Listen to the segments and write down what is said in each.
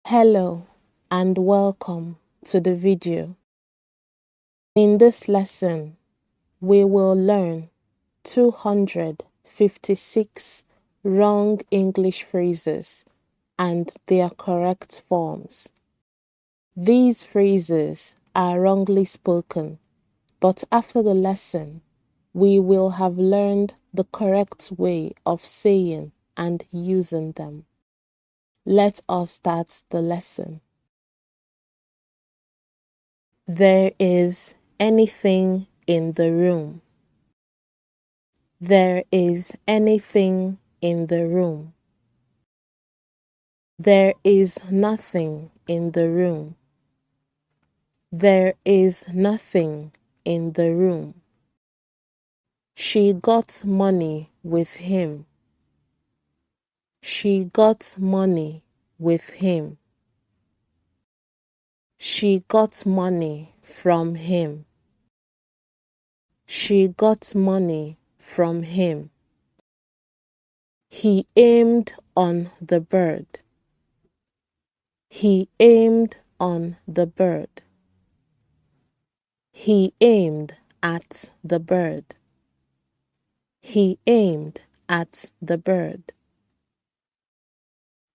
Hello and welcome to the video. In this lesson, we will learn 256 wrong English phrases and their correct forms. These phrases are wrongly spoken, but after the lesson, we will have learned the correct way of saying and using them. Let us start the lesson. There is anything in the room. There is anything in the room. There is nothing in the room. There is nothing in the room. She got money with him. She got money with him. She got money from him. She got money from him. He aimed on the bird. He aimed on the bird. He aimed at the bird. He aimed at the bird.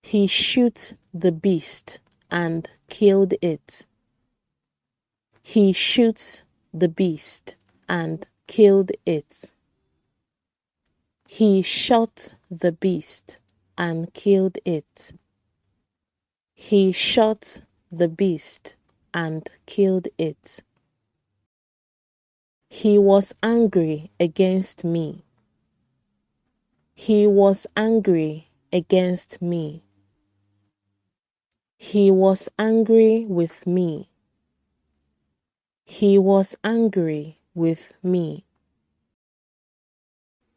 He shot the beast and killed it. He shot the beast and killed it. He shot the beast and killed it. He shot the beast and killed it. He was angry against me. He was angry against me. He was angry with me. He was angry with me.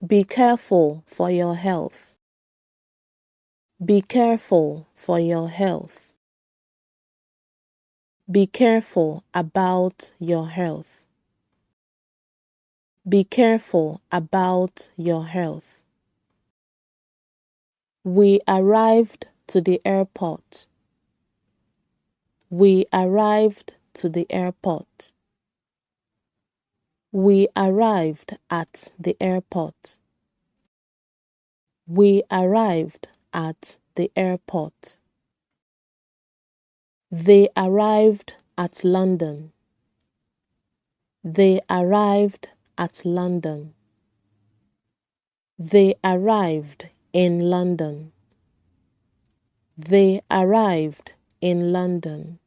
Be careful for your health. Be careful for your health. Be careful about your health. Be careful about your health. We arrived to the airport. We arrived to the airport. We arrived at the airport. We arrived at the airport. They arrived at London. They arrived at London. They arrived in London. They arrived in London.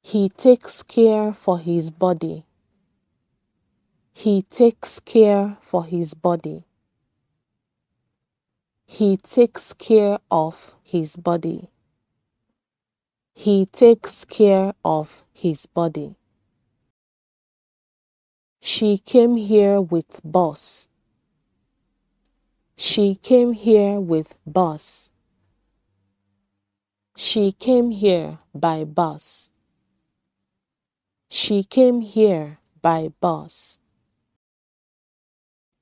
He takes care for his body. He takes care for his body. He takes care of his body. He takes care of his body. She came here with bus. She came here with bus. She came here by bus. She came here by bus.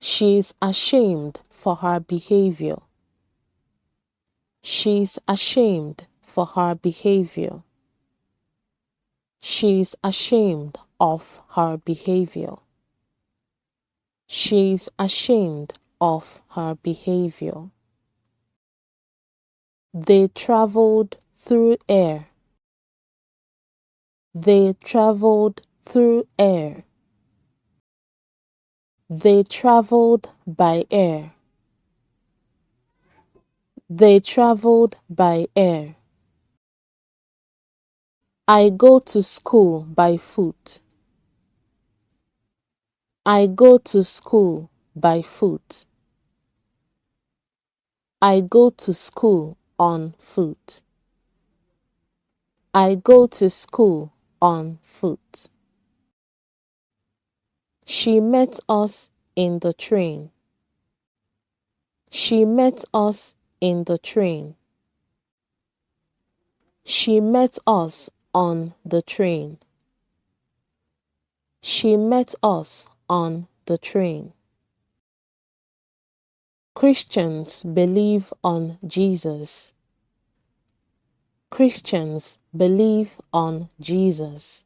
She's ashamed for her behavior. She's ashamed for her behavior. She's ashamed of her behavior. She's ashamed of her behavior. They traveled through air. They traveled through air. They traveled by air. They traveled by air. I go to school by foot. I go to school by foot. I go to school on foot. I go to school on foot. She met us in the train. She met us in the train. She met us on the train. She met us on the train. Christians believe on Jesus. Christians believe on Jesus.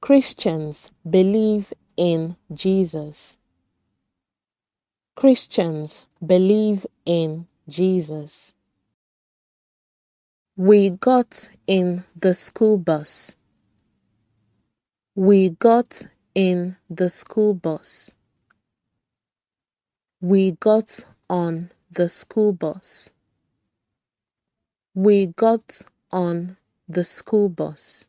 Christians believe in Jesus. Christians believe in Jesus. We got in the school bus. We got in the school bus. We got on the school bus. We got on the school bus.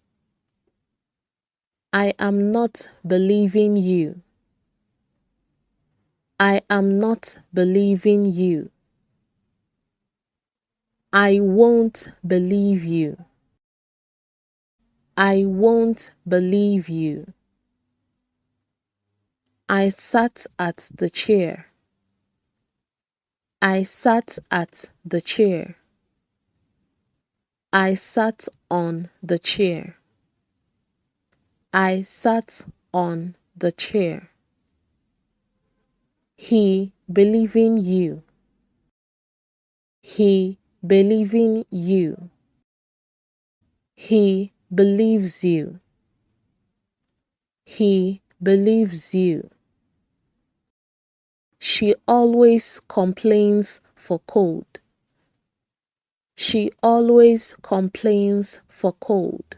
I am not believing you. I am not believing you. I won't believe you. I won't believe you. I sat at the chair. I sat at the chair. I sat on the chair. I sat on the chair. He believing you. He believing you. He believes you. He believes you. She always complains for cold. She always complains for cold.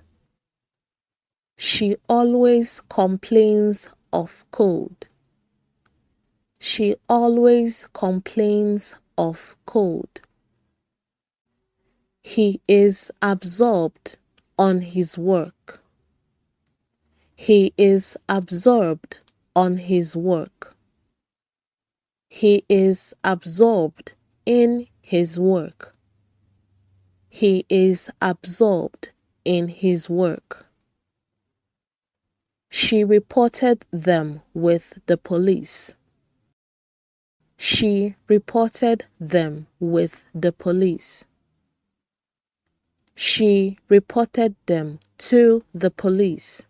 She always complains of cold. She always complains of cold. He is absorbed on his work. He is absorbed on his work. He is absorbed in his work. He is absorbed in his work. She reported them with the police. She reported them with the police. She reported them to the police.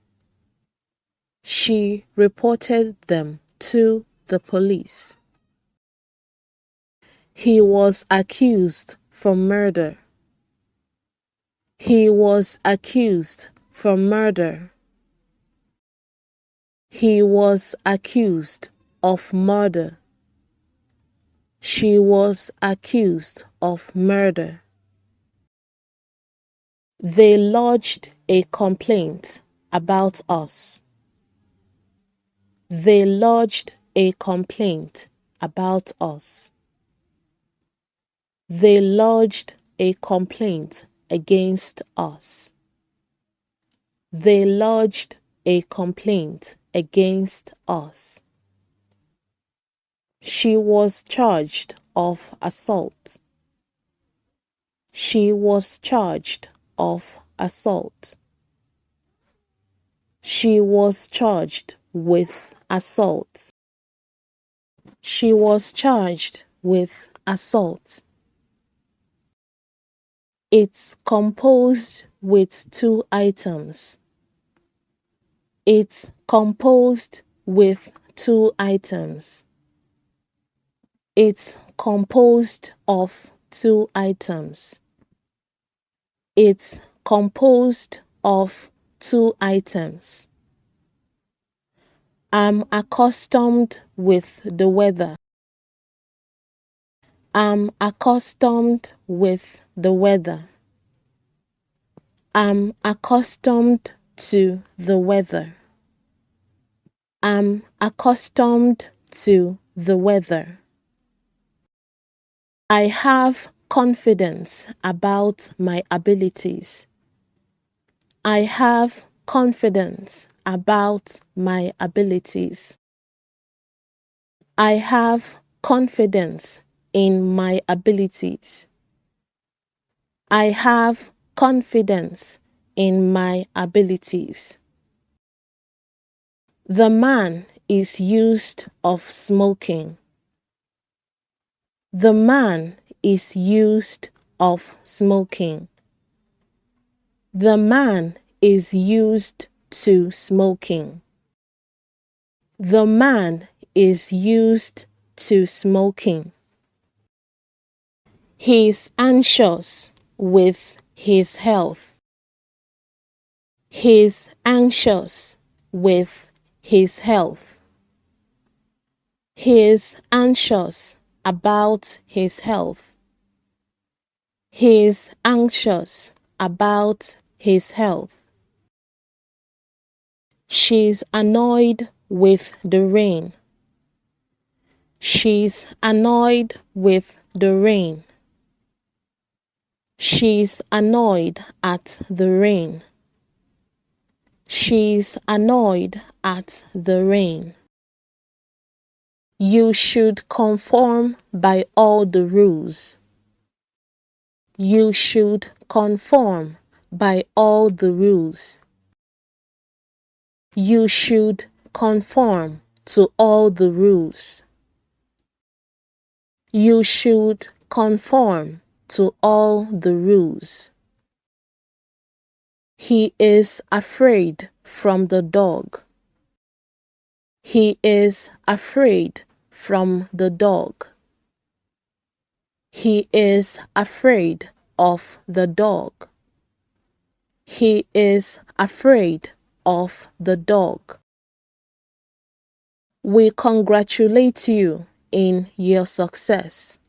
She reported them to the police. He was accused for murder. He was accused for murder. He was accused of murder. She was accused of murder. They lodged a complaint about us. They lodged a complaint about us. They lodged a complaint against us. They lodged a complaint against us. She was charged of assault. She was charged of assault. She was charged with assault. She was charged with assault. It's composed with two items. It's composed with two items. It's composed of two items. It's composed of two items. I'm accustomed with the weather. I'm accustomed with the weather. I'm accustomed to the weather. I'm accustomed to the weather. I have confidence about my abilities. I have confidence about my abilities. I have confidence in my abilities. I have confidence in my abilities. The man is used of smoking. The man is used of smoking. The man is used to smoking. The man is used to smoking. He is anxious with his health. He's anxious with his health. He's anxious about his health. He's anxious about his health. She's annoyed with the rain. She's annoyed with the rain. She's annoyed at the rain. She's annoyed at the rain. You should conform by all the rules. You should conform by all the rules. You should conform to all the rules. You should conform to all the rules. He is afraid from the dog. He is afraid from the dog. He is afraid of the dog. He is afraid of the dog. We congratulate you in your success.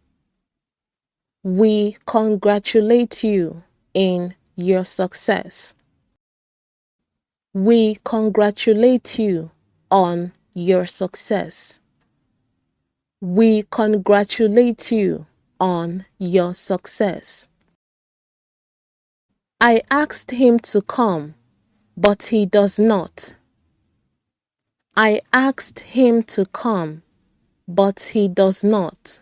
We congratulate you in your success. We congratulate you on your success. We congratulate you on your success. I asked him to come, but he does not. I asked him to come, but he does not.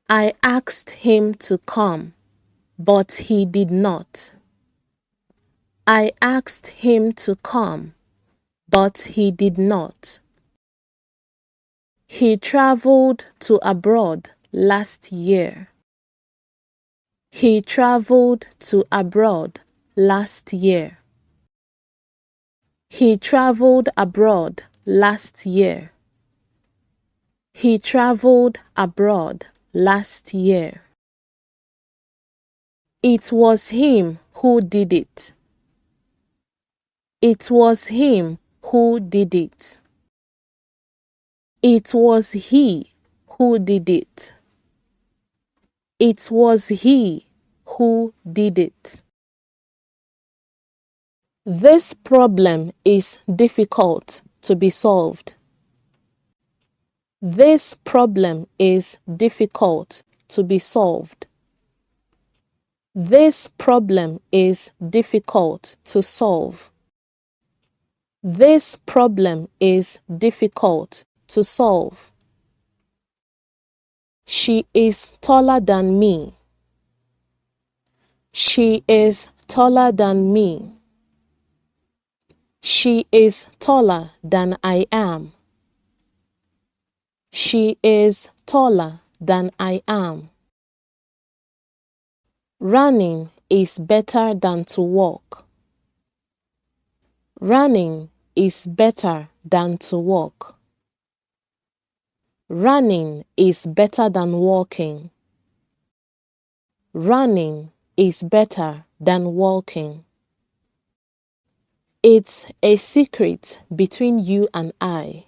I asked him to come, but he did not. I asked him to come, but he did not. He traveled to abroad last year. He traveled to abroad last year. He traveled abroad last year. He traveled abroad last year. It was him who did it. It was him who did it. It was he who did it. It was he who did it. This problem is difficult to be solved. This problem is difficult to be solved. This problem is difficult to solve. This problem is difficult to solve. She is taller than me. She is taller than me. She is taller than I am. She is taller than I am. Running is better than to walk. Running is better than to walk. Running is better than walking. Running is better than walking. It's a secret between you and I.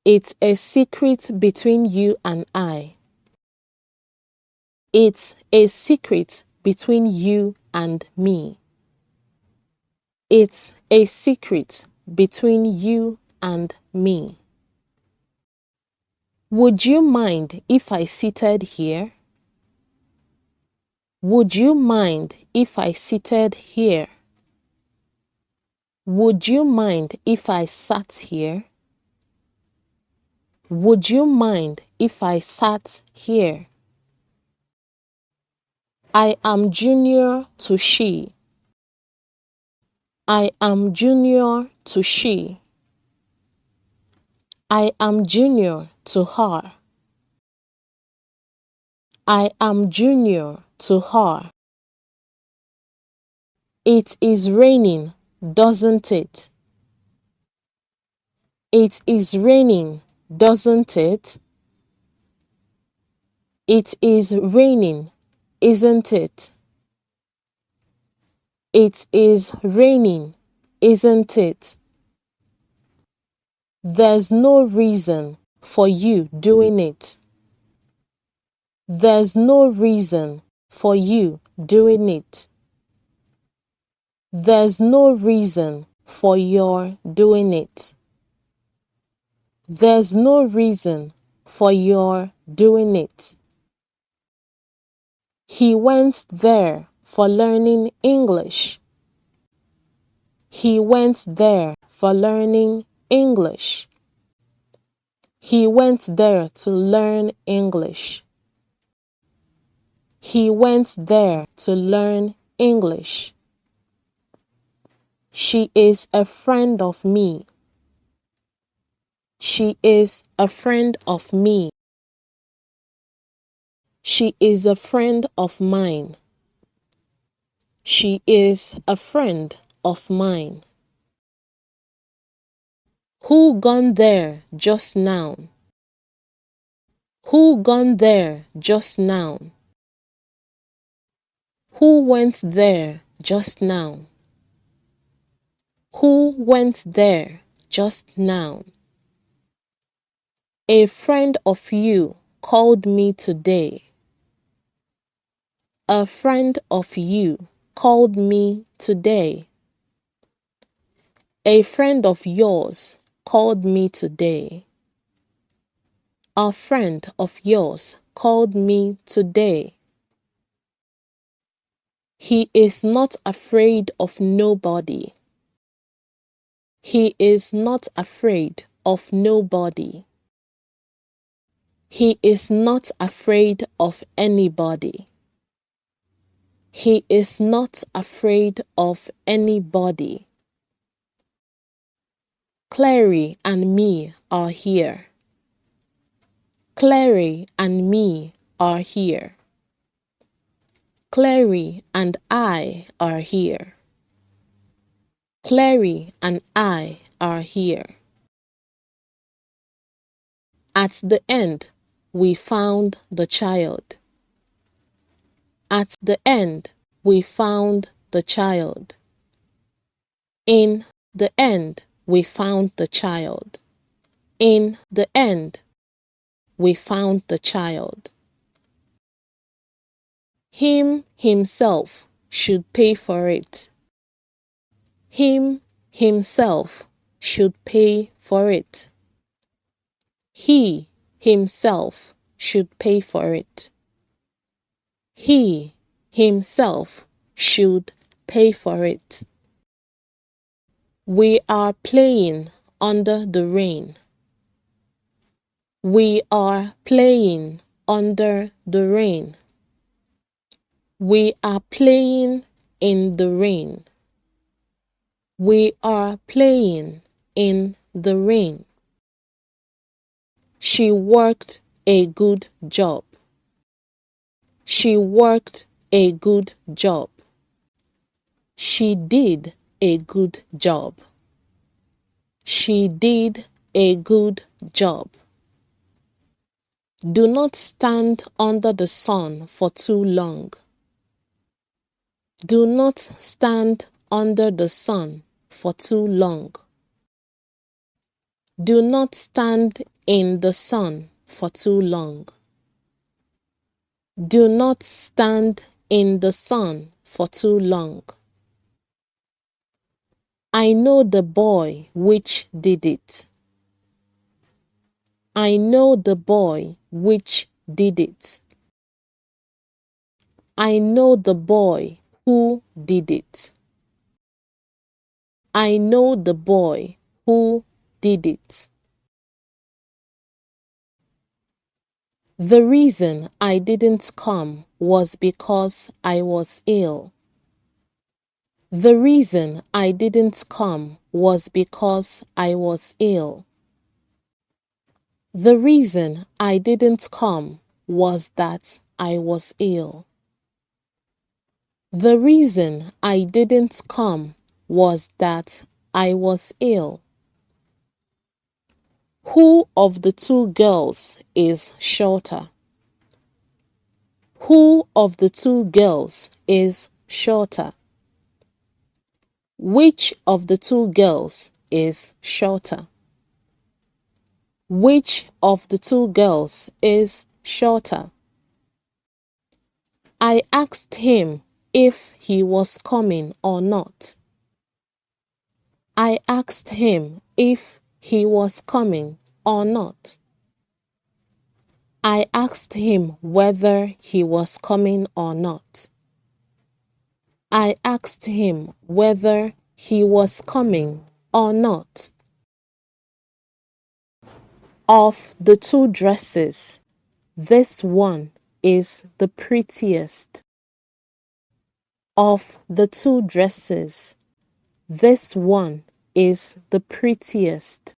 It's a secret between you and I. It's a secret between you and me. It's a secret between you and me. Would you mind if I seated here? Would you mind if I seated here? Would you mind if I sat here? Would you mind if I sat here? I am junior to she. I am junior to she. I am junior to her. I am junior to her. It is raining, doesn't it? It is raining, doesn't it? It is raining, isn't it? It is raining, isn't it? There's no reason for you doing it. There's no reason for you doing it. There's no reason for your doing it. There's no reason for your doing it. He went there for learning English. He went there for learning English. He went there to learn English. He went there to learn English. She is a friend of me. She is a friend of me. She is a friend of mine. She is a friend of mine. Who gone there just now? Who gone there just now? Who went there just now? Who went there just now? A friend of you called me today. A friend of you called me today. A friend of yours called me today. A friend of yours called me today. He is not afraid of nobody. He is not afraid of nobody. He is not afraid of anybody. He is not afraid of anybody. Clary and me are here. Clary and me are here. Clary and I are here. Clary and I are here. At the end, we found the child. At the end, we found the child. In the end, we found the child. In the end, we found the child. Him himself should pay for it. Him himself should pay for it. He himself should pay for it. He himself should pay for it. We are playing under the rain. We are playing under the rain. We are playing in the rain. We are playing in the rain. She worked a good job. She worked a good job. She did a good job. She did a good job. Do not stand under the sun for too long. Do not stand under the sun for too long. Do not stand in the sun for too long. Do not stand in the sun for too long. I know the boy which did it. I know the boy which did it. I know the boy who did it. I know the boy who did it. The reason I didn't come was because I was ill. The reason I didn't come was because I was ill. The reason I didn't come was that I was ill. The reason I didn't come was that I was ill. Who of the two girls is shorter? Who of the two girls is shorter? Which of the two girls is shorter? Which of the two girls is shorter? I asked him if he was coming or not. I asked him if he was coming or not. I asked him whether he was coming or not. I asked him whether he was coming or not. Of the two dresses, this one is the prettiest. Of the two dresses, this one is the prettiest.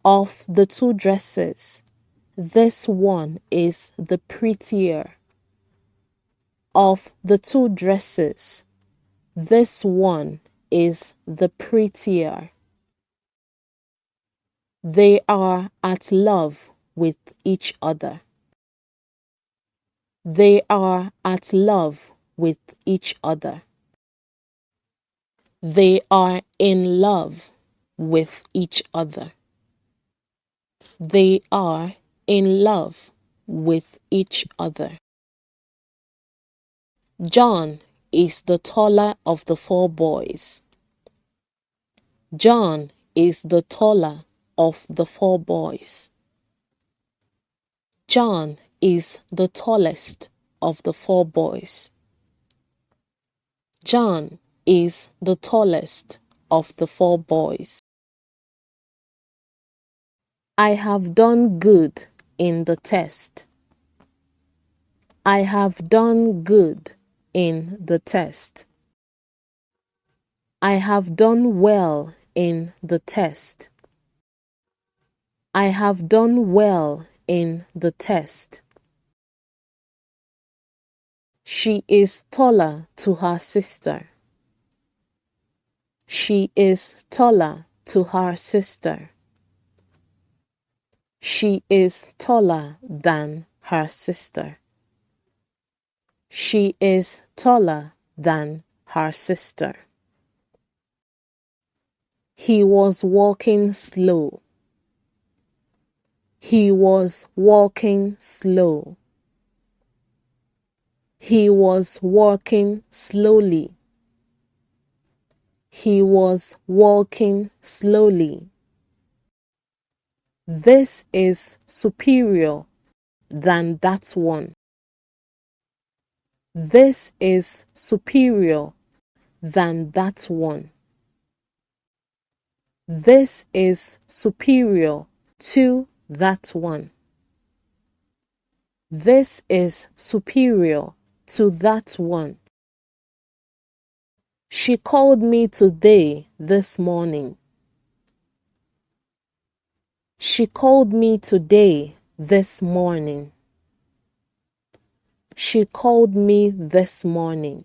Of the two dresses, this one is the prettier. Of the two dresses, this one is the prettier. They are at love with each other. They are at love with each other. They are in love with each other. They are in love with each other. John is the taller of the four boys. John is the taller of the four boys. John is the tallest of the four boys. John is the tallest of the four boys. I have done good in the test. I have done good in the test. I have done well in the test. I have done well in the test. She is taller to her sister. She is taller to her sister. She is taller than her sister. She is taller than her sister. He was walking slow. He was walking slow. He was walking slowly. He was walking slowly. This is superior than that one. This is superior than that one. This is superior to that one. This is superior to that one. She called me today this morning. She called me today this morning. She called me this morning.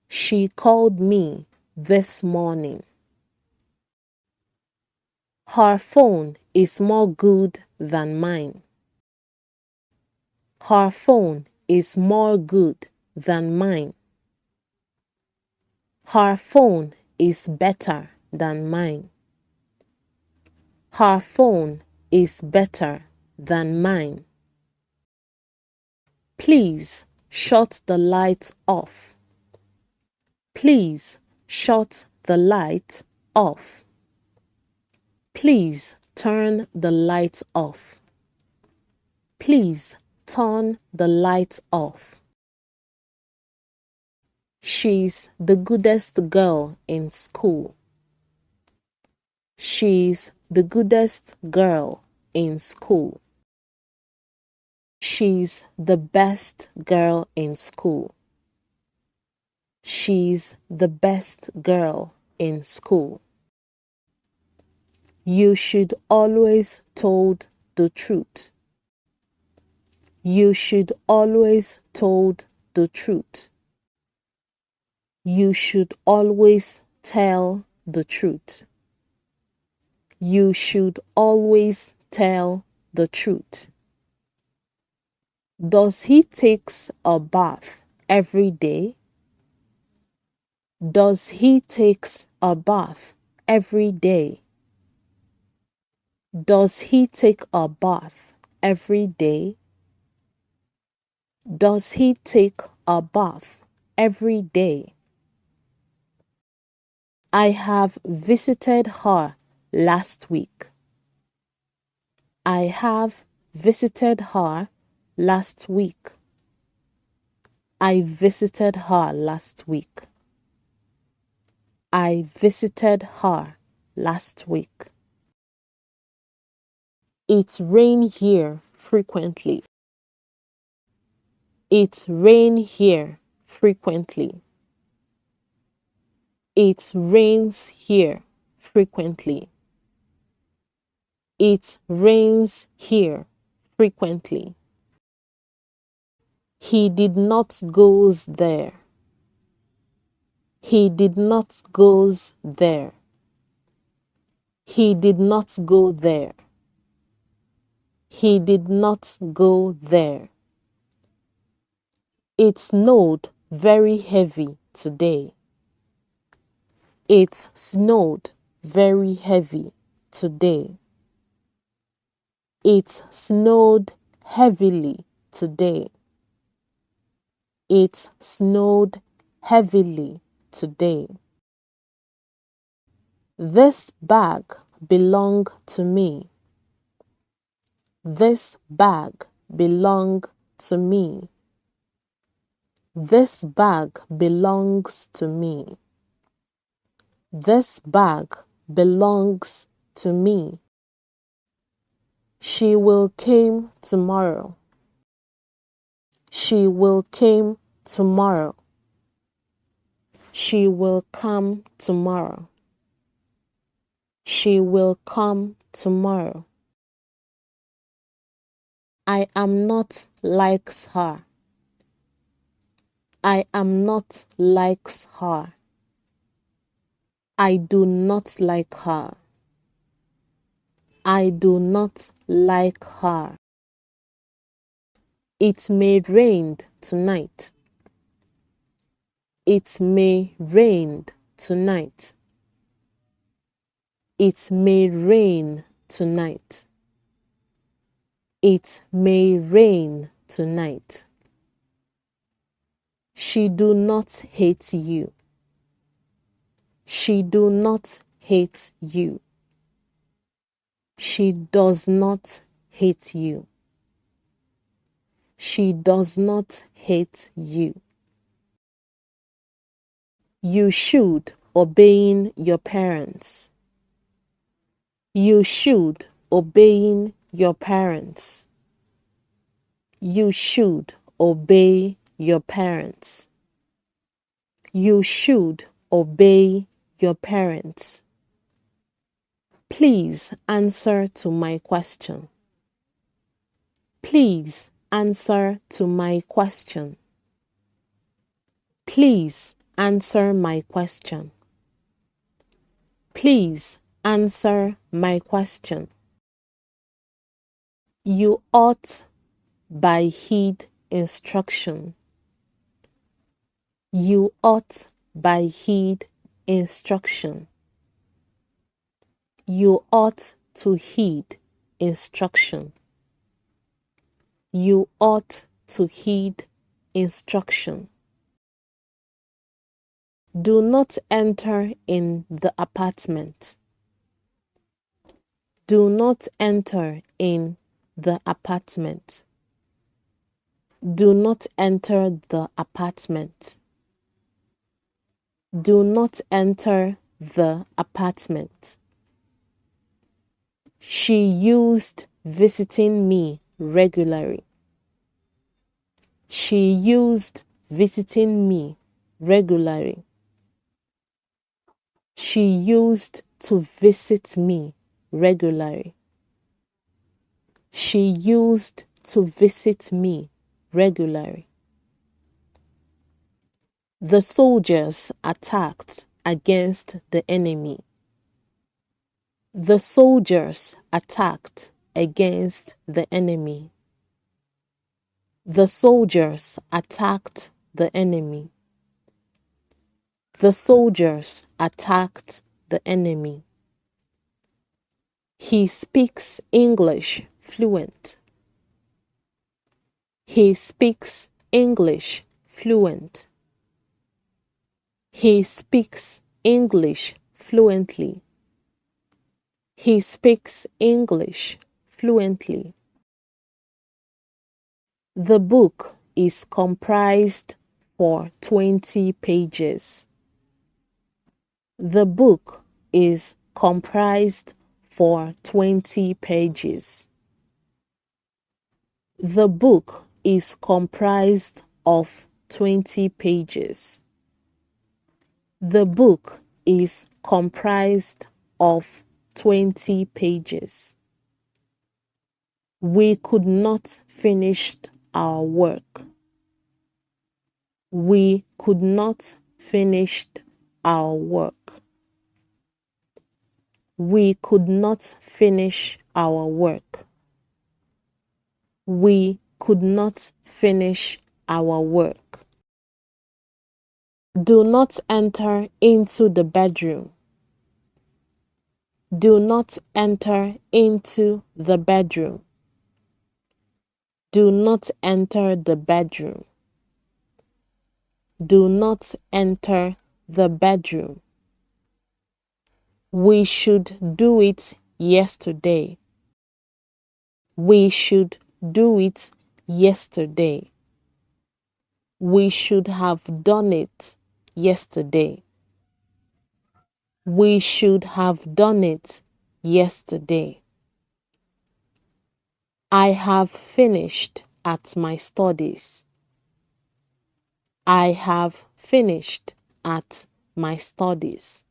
She called me this morning. Her phone is more good than mine. Her phone is more good than mine. Her phone is better than mine. Her phone is better than mine. Please shut the light off. Please shut the light off. Please turn the light off. Please turn the light off. She's the goodest girl in school. She's the goodest girl in school. She's the best girl in school. She's the best girl in school. You should always told the truth. You should always told the truth. You should always tell the truth. You should always tell the truth. Does he takes a bath every day? Does he takes a bath every day? Does he take a bath every day? Does he take a bath every day? I have visited her last week. I have visited her last week. I visited her last week. I visited her last week. It rains here frequently. It rains here frequently. It rains here frequently. It rains here frequently. He did not goes there. He did not goes there. He did not go there. He did not go there. It snowed very heavy today. It snowed very heavy today. It snowed heavily today. It snowed heavily today. This bag belonged to me. This bag belonged to me. This bag belongs to me. This bag belongs to me. She will come tomorrow. She will come tomorrow. She will come tomorrow. She will come tomorrow. I am not like her. I am not like her. I do not like her. I do not like her. It may rain tonight. It may rain tonight. It may rain tonight. It may rain tonight. She do not hate you. She do not hate you. She does not hate you. She does not hate you. You should obeying your parents. You should obeying your parents. You should obey your parents. You should obey your parents. Please answer to my question. Please answer to my question. Please answer my question. Please answer my question. You ought by heed instruction. You ought by heed instruction. You ought to heed instruction. You ought to heed instruction. Do not enter in the apartment. Do not enter in the apartment. Do not enter the apartment. Do not enter the apartment. She used visiting me regularly. She used visiting me regularly. She used to visit me regularly. She used to visit me regularly. The soldiers attacked against the enemy. The soldiers attacked against the enemy. The soldiers attacked the enemy. The soldiers attacked the enemy. He speaks English fluent. He speaks English fluent. He speaks English fluently. He speaks English fluently. The book is comprised for 20 pages. The book is comprised for 20 pages. The book is comprised of 20 pages. The book is comprised of 20 pages. We could not finish our work. We could not finish our work. We could not finish our work. We could not finish our work. Do not enter into the bedroom. Do not enter into the bedroom. Do not enter the bedroom. Do not enter the bedroom. We should do it yesterday. We should do it yesterday. We should have done it yesterday. We should have done it yesterday. I have finished at my studies. I have finished at my studies.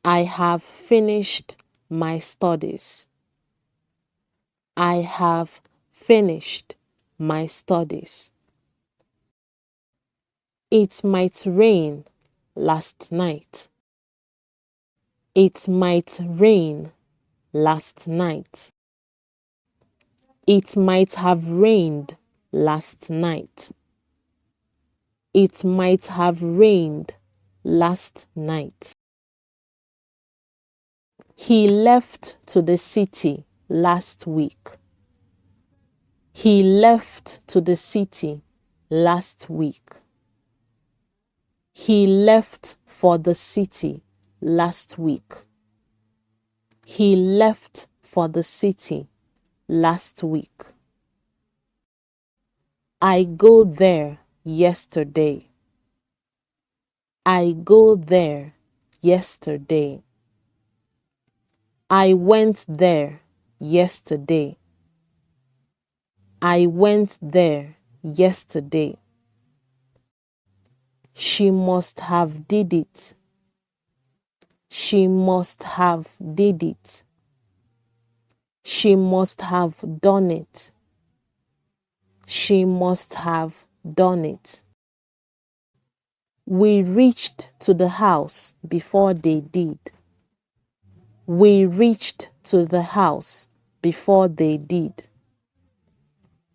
I have finished my studies. I have finished my studies. It might rain last night. It might rain last night. It might have rained last night. It might have rained last night. He left to the city last week. He left to the city last week. He left for the city last week. He left for the city last week. I go there yesterday. I go there yesterday. I went there yesterday. I went there yesterday. She must have did it. She must have did it. She must have done it. She must have done it. We reached to the house before they did. We reached to the house before they did.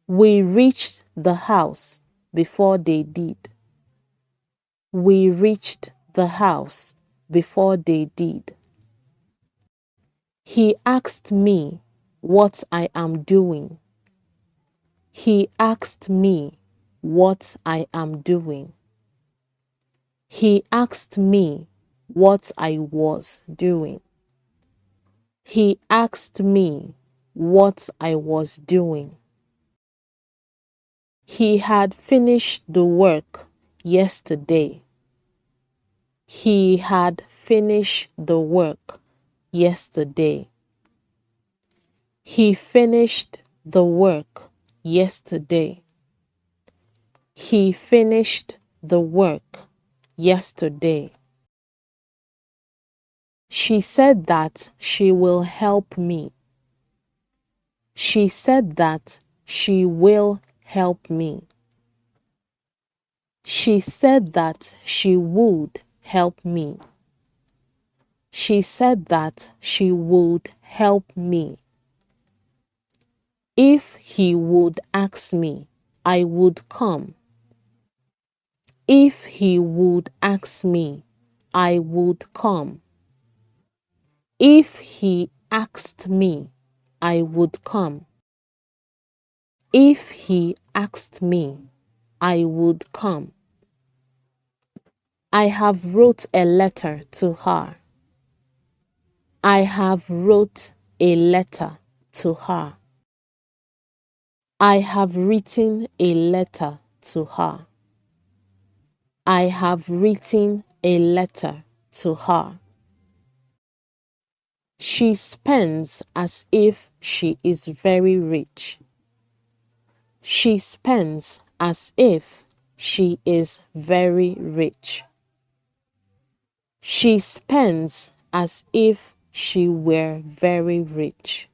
We reached the house before they did. We reached the house before they did. He asked me what I am doing. He asked me what I am doing. He asked me what I was doing. He asked me what I was doing. He had finished the work yesterday. He had finished the work yesterday. He finished the work yesterday. He finished the work yesterday. She said that she will help me. She said that she will help me. She said that she would help me. She said that she would help me. If he would ask me, I would come. If he would ask me, I would come. If he asked me, I would come. If he asked me, I would come. I have wrote a letter to her. I have wrote a letter to her. I have written a letter to her. I have written a letter to her. She spends as if she is very rich. She spends as if she is very rich. She spends as if she were very rich.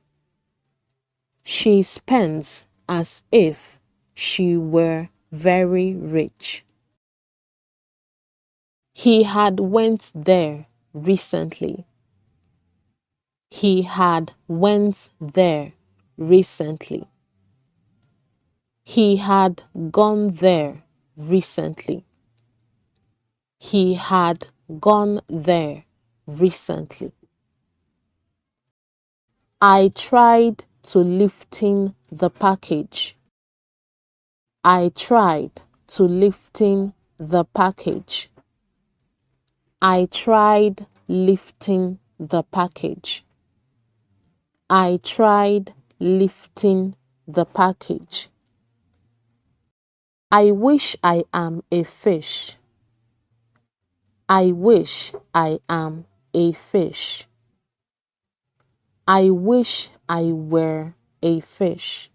She spends as if she were very rich. He had went there recently. He had went there recently. He had gone there recently. He had gone there recently. I tried to lifting the package. I tried to lifting the package. I tried lifting the package. I tried lifting the package. I wish I am a fish. I wish I am a fish. I wish I were a fish.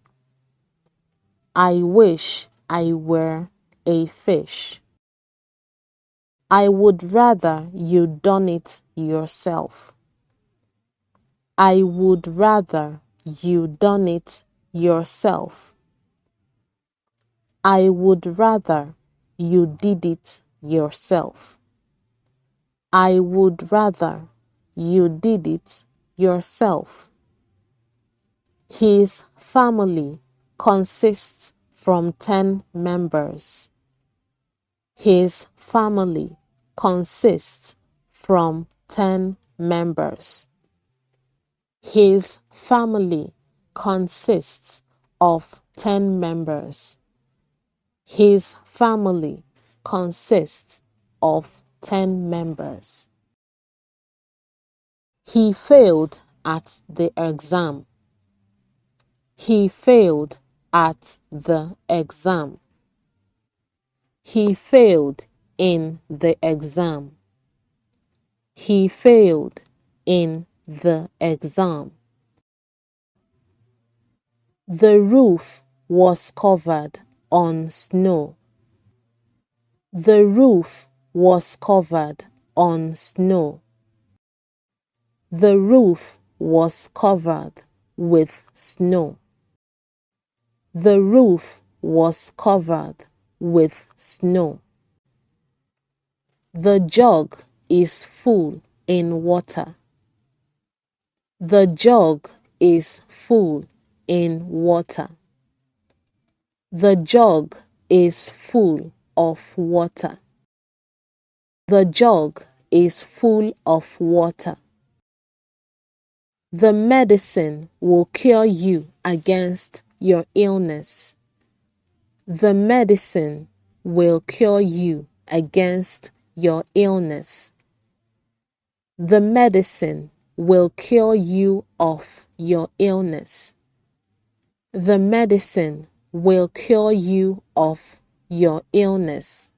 I wish I were a fish. I would rather you done it yourself. I would rather you done it yourself. I would rather you did it yourself. I would rather you did it yourself. His family consists from 10 members. His family consists from 10 members. His family consists of 10 members. His family consists of 10 members. He failed at the exam. He failed at the exam. He failed in the exam. He failed in the exam. The roof was covered on snow. The roof was covered on snow. The roof was covered with snow. The roof was covered with snow. The jug is full in water. The jug is full in water. The jug is full of water. The jug is full of water. The medicine will cure you against your illness. The medicine will cure you against your illness. The medicine will cure you of your illness. The medicine will cure you of your illness.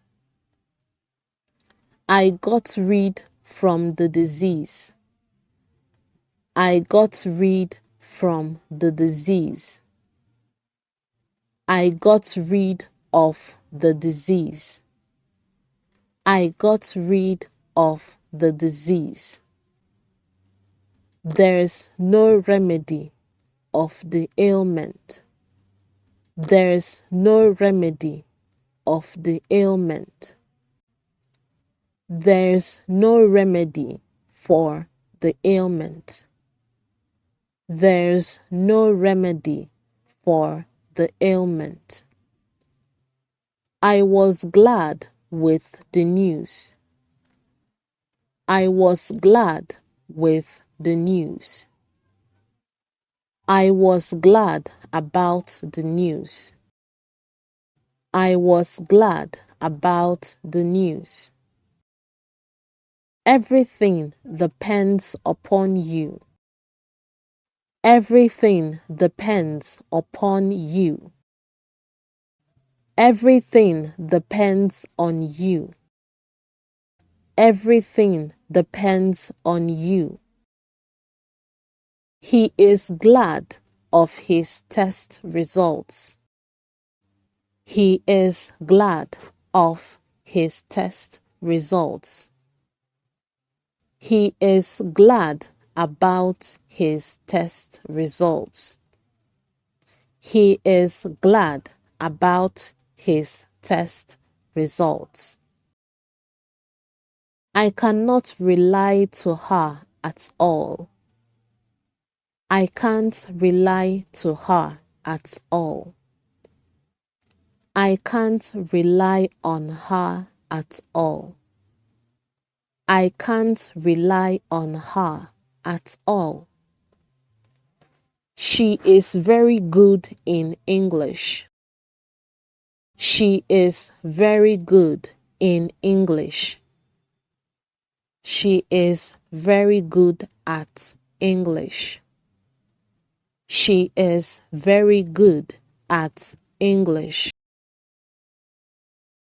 I got rid from the disease. I got rid from the disease. I got rid of the disease. I got rid of the disease. There's no remedy of the ailment. There's no remedy of the ailment. There's no remedy for the ailment. There's no remedy for the ailment. I was glad with the news. I was glad with the news. I was glad about the news. I was glad about the news. Everything depends upon you. Everything depends upon you. Everything depends on you. Everything depends on you. He is glad of his test results. He is glad of his test results. He is glad about his test results. He is glad about his test results. I cannot rely to her at all. I can't rely to her at all. I can't rely on her at all. I can't rely on her at all. She is very good in English. She is very good in English. She is very good at English. She is very good at English.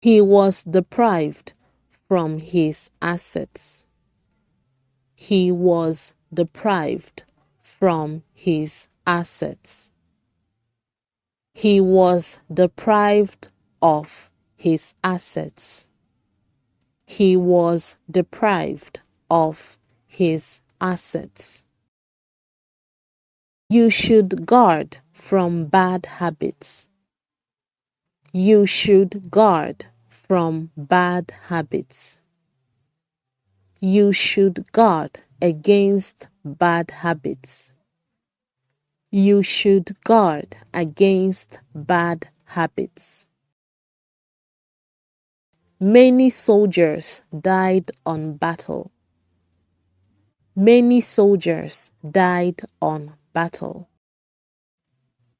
He was deprived from his assets. He was deprived from his assets. He was deprived of his assets. He was deprived of his assets. You should guard from bad habits. You should guard from bad habits. You should guard against bad habits. You should guard against bad habits. Many soldiers died on battle. Many soldiers died on battle.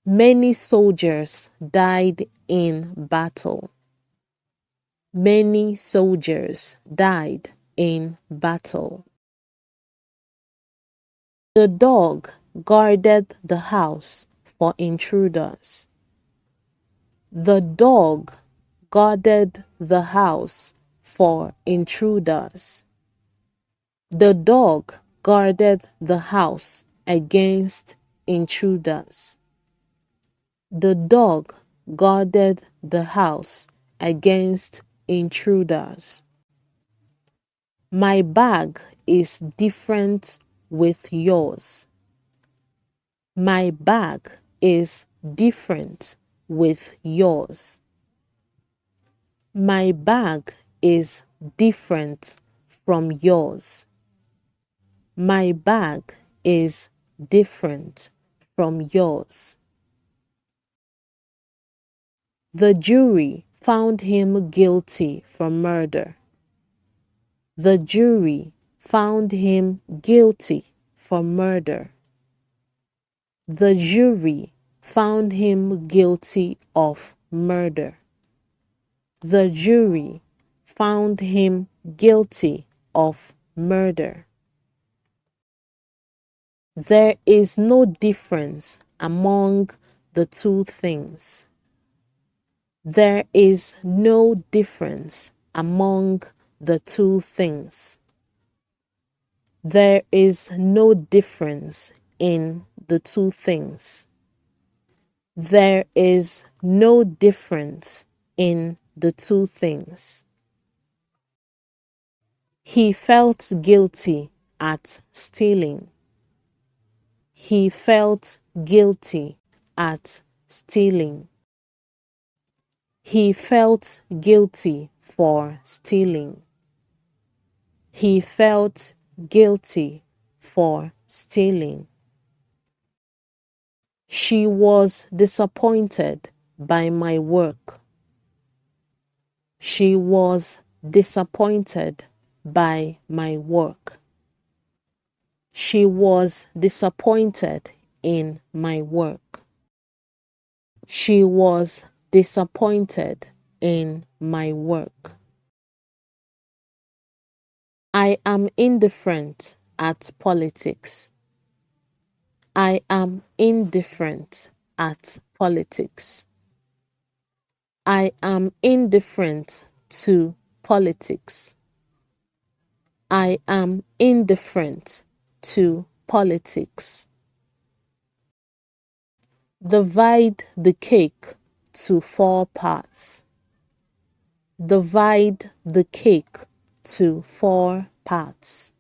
Many soldiers died in battle. Many soldiers died in battle. The dog guarded the house for intruders. The dog guarded the house for intruders. The dog guarded the house against intruders. The dog guarded the house against intruders. My bag is different with yours. My bag is different with yours. My bag is different from yours. My bag is different from yours. The jury found him guilty for murder. The jury found him guilty for murder. The jury found him guilty of murder. The jury found him guilty of murder. There is no difference among the two things. There is no difference among the two things. There is no difference in the two things. There is no difference in the two things. He felt guilty at stealing. He felt guilty at stealing. He felt guilty for stealing. He felt guilty for stealing. She was disappointed by my work. She was disappointed by my work. She was disappointed in my work. She was disappointed in my work. I am indifferent at politics. I am indifferent at politics. I am indifferent to politics. I am indifferent to politics. Divide the cake to 4 parts. Divide the cake to 4 parts.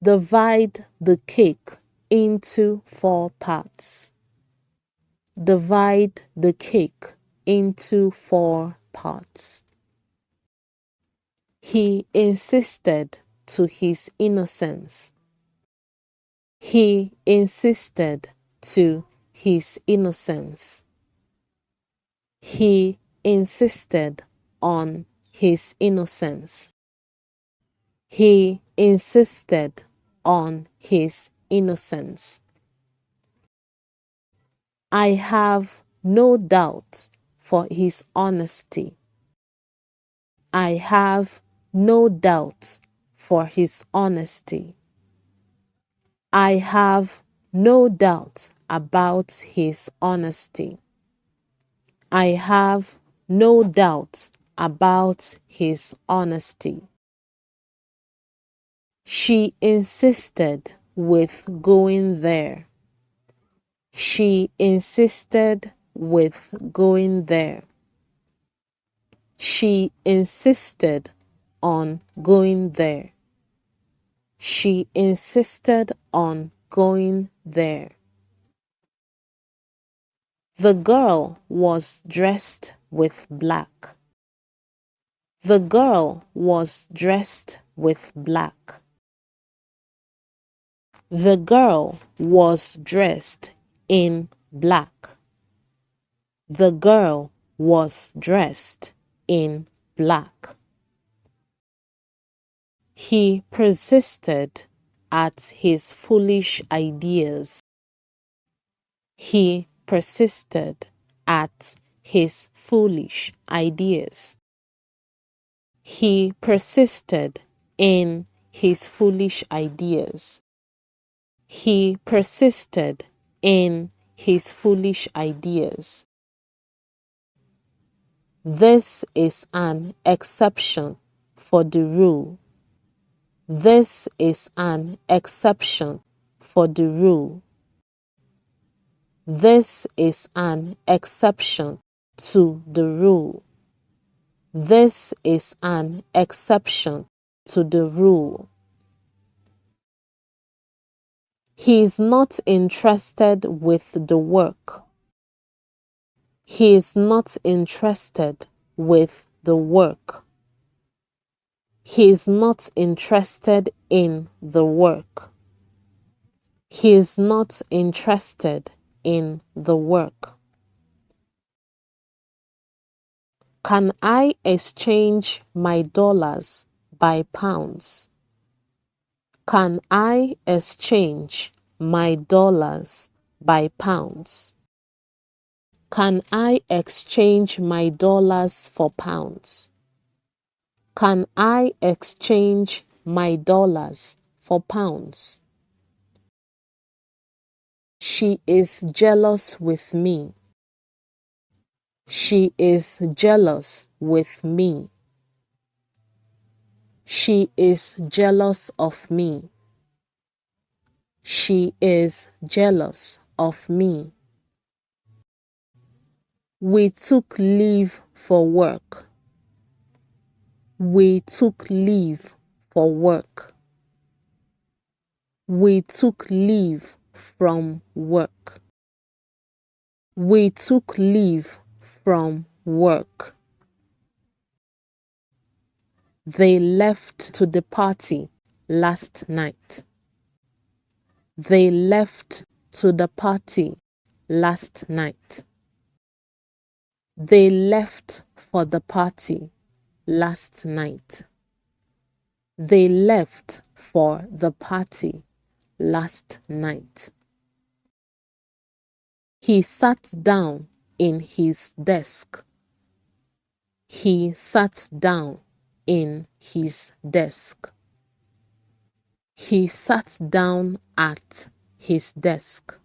Divide the cake into 4 parts. Divide the cake into 4 parts. He insisted to his innocence. He insisted to his innocence. He insisted on his innocence. He insisted on his innocence. I have no doubt for his honesty. I have no doubt for his honesty. I have no doubt about his honesty. I have no doubt about his honesty. She insisted with going there. She insisted with going there. She insisted on going there. She insisted on going there. The girl was dressed with black. The girl was dressed with black. The girl was dressed in black. The girl was dressed in black. He persisted at his foolish ideas. He persisted at his foolish ideas. He persisted in his foolish ideas. He persisted in his foolish ideas. This is an exception for the rule. This is an exception for the rule. This is an exception to the rule. This is an exception to the rule. He is not interested with the work. He is not interested with the work. He is not interested in the work. He is not interested in the work. Can I exchange my dollars by pounds? Can I exchange my dollars by pounds? Can I exchange my dollars for pounds? Can I exchange my dollars for pounds? She is jealous with me. She is jealous with me. She is jealous of me. She is jealous of me. We took leave for work. We took leave for work. We took leave from work. We took leave from work. They left to the party last night. They left to the party last night. They left for the party last night. They left for the party last night. He sat down in his desk. He sat down in his desk. He sat down at his desk.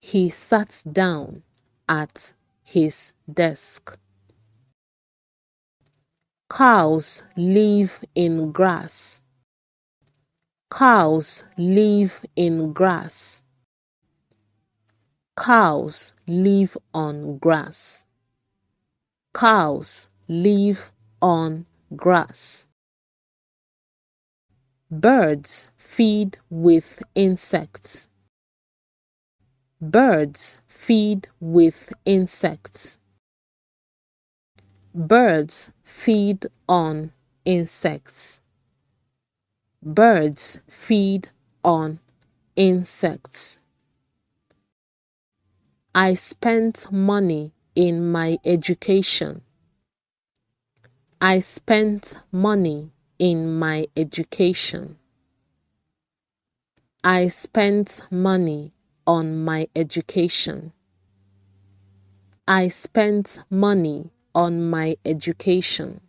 He sat down at his desk. Cows live in grass. Cows live in grass. Cows live on grass. Cows live on grass. Birds feed with insects. Birds feed with insects. Birds feed on insects. Birds feed on insects. I spent money in my education. I spent money in my education. I spent money on my education. I spent money on my education.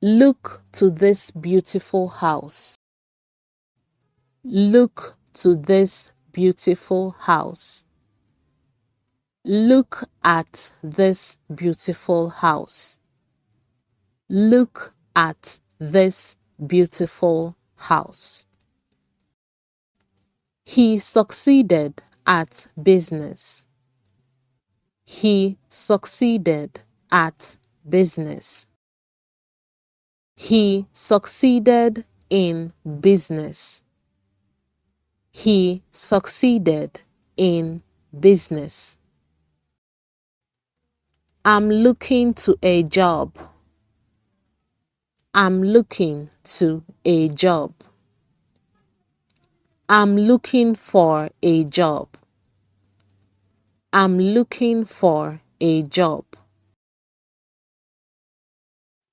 Look to this beautiful house. Look to this beautiful house. Look at this beautiful house. Look at this beautiful house. He succeeded at business. He succeeded at business. He succeeded in business. He succeeded in business. I'm looking to a job. I'm looking to a job. I'm looking for a job. I'm looking for a job.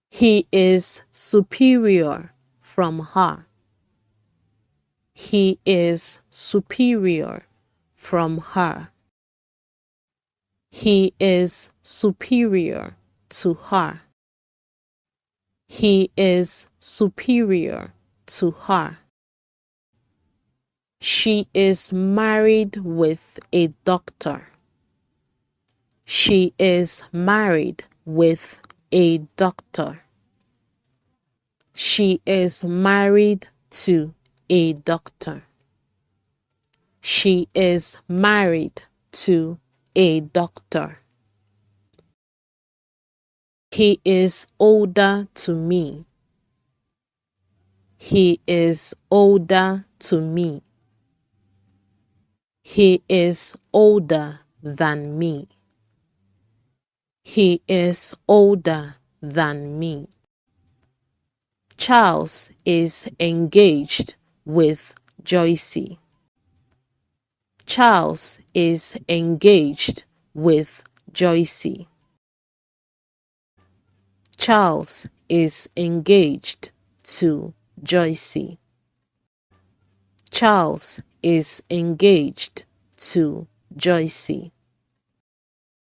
He is superior from her. He is superior from her. He is superior to her. He is superior to her. She is married with a doctor. She is married with a doctor. She is married to a doctor. She is married to a doctor. He is older to me. He is older to me. He is older than me. He is older than me. Charles is engaged with Joycey. Charles is engaged with Joycey. Charles is engaged to Joycey. Charles is engaged to Joycey.